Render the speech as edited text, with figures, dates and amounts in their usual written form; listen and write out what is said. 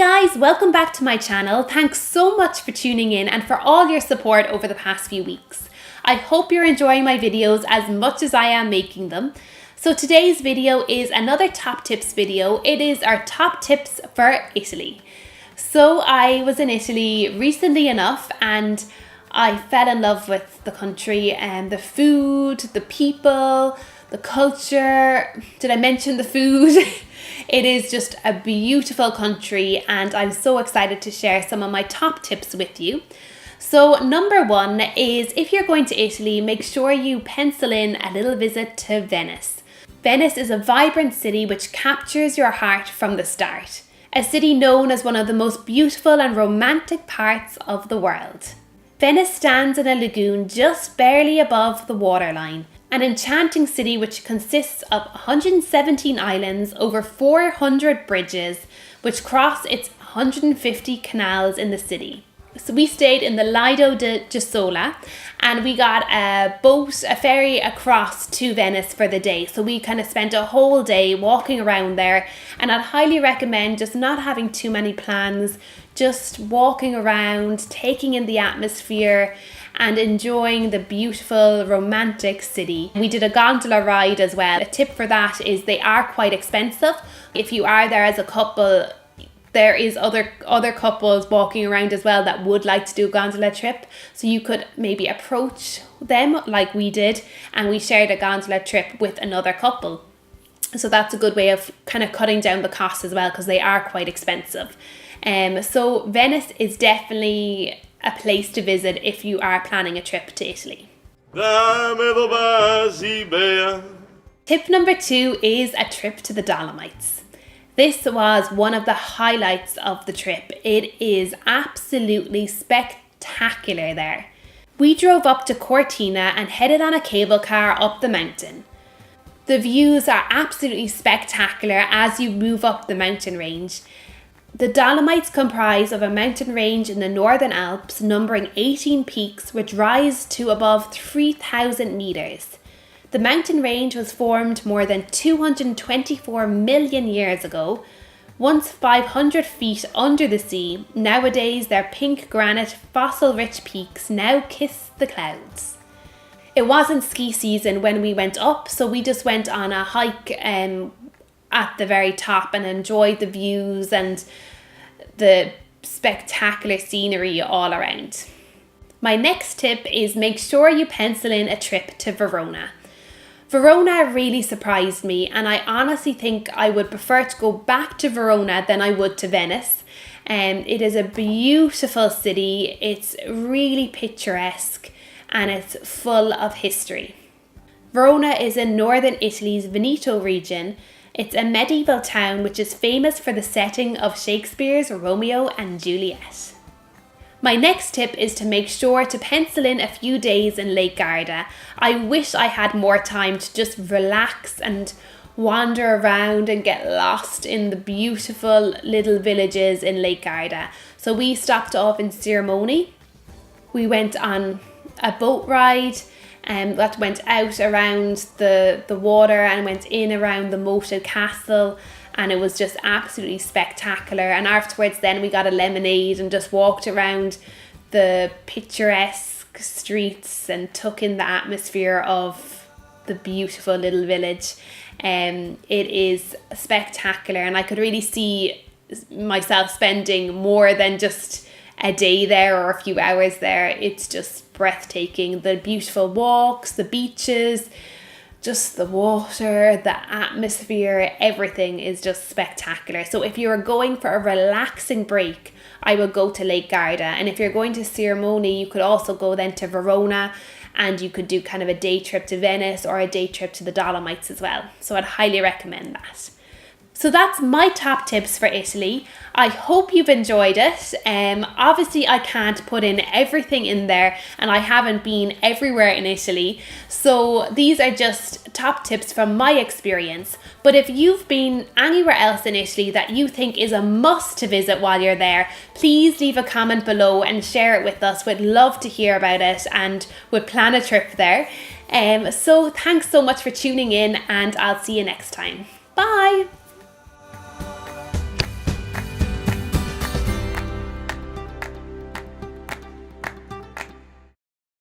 guys, welcome back to my channel. Thanks so much for tuning in and for all your support over the past few weeks. I hope you're enjoying my videos as much as I am making them. So today's video is another top tips video. It is our top tips for Italy. So I was in Italy recently enough and I fell in love with the country and the food, the people, the culture. Did I mention the food? It is just a beautiful country and I'm so excited to share some of my top tips with you. So number one is, if you're going to Italy, make sure you pencil in a little visit to Venice. Venice is a vibrant city which captures your heart from the start. A city known as one of the most beautiful and romantic parts of the world. Venice stands in a lagoon just barely above the waterline. An enchanting city which consists of 117 islands, over 400 bridges, which cross its 150 canals in the city. So we stayed in the Lido di Giosola and we got a ferry across to Venice for the day. So we kind of spent a whole day walking around there, and I'd highly recommend just not having too many plans, just walking around, taking in the atmosphere and enjoying the beautiful romantic city. We did a gondola ride as well. A tip for that is they are quite expensive. If you are there as a couple, there is other couples walking around as well that would like to do a gondola trip. So you could maybe approach them like we did, and we shared a gondola trip with another couple. So that's a good way of kind of cutting down the cost as well, because they are quite expensive. So Venice is definitely a place to visit if you are planning a trip to Italy. Tip number 2 is a trip to the Dolomites. This was one of the highlights of the trip. It is absolutely spectacular there. We drove up to Cortina and headed on a cable car up the mountain. The views are absolutely spectacular as you move up the mountain range. The Dolomites comprise of a mountain range in the Northern Alps numbering 18 peaks which rise to above 3,000 meters. The mountain range was formed more than 224 million years ago, once 500 feet under the sea. Nowadays their pink granite fossil-rich peaks now kiss the clouds. It wasn't ski season when we went up, so we just went on a hike at the very top and enjoyed the views and the spectacular scenery all around. My next tip is make sure you pencil in a trip to Verona. Verona really surprised me, and I honestly think I would prefer to go back to Verona than I would to Venice. It is a beautiful city, it's really picturesque and it's full of history. Verona is in northern Italy's Veneto region. It's a medieval town which is famous for the setting of Shakespeare's Romeo and Juliet. My next tip is to make sure to pencil in a few days in Lake Garda. I wish I had more time to just relax and wander around and get lost in the beautiful little villages in Lake Garda. So we stopped off in Sirmione. We went on a boat ride that went out around the water and went in around the moated castle, and it was just absolutely spectacular. And afterwards then we got a lemonade and just walked around the picturesque streets and took in the atmosphere of the beautiful little village. It is spectacular, and I could really see myself spending more than just a day there or a few hours there. It's just breathtaking. The beautiful walks, the beaches, just the water, the atmosphere, everything is just spectacular. So if you're going for a relaxing break, I would go to Lake Garda. And if you're going to Sirmione, you could also go then to Verona, and you could do kind of a day trip to Venice or a day trip to the Dolomites as well. So I'd highly recommend that. So that's my top tips for Italy. I hope you've enjoyed it. Obviously I can't put in everything in there, and I haven't been everywhere in Italy. So these are just top tips from my experience. But if you've been anywhere else in Italy that you think is a must to visit while you're there, please leave a comment below and share it with us. We'd love to hear about it and we'd plan a trip there. So thanks so much for tuning in, and I'll see you next time. Bye!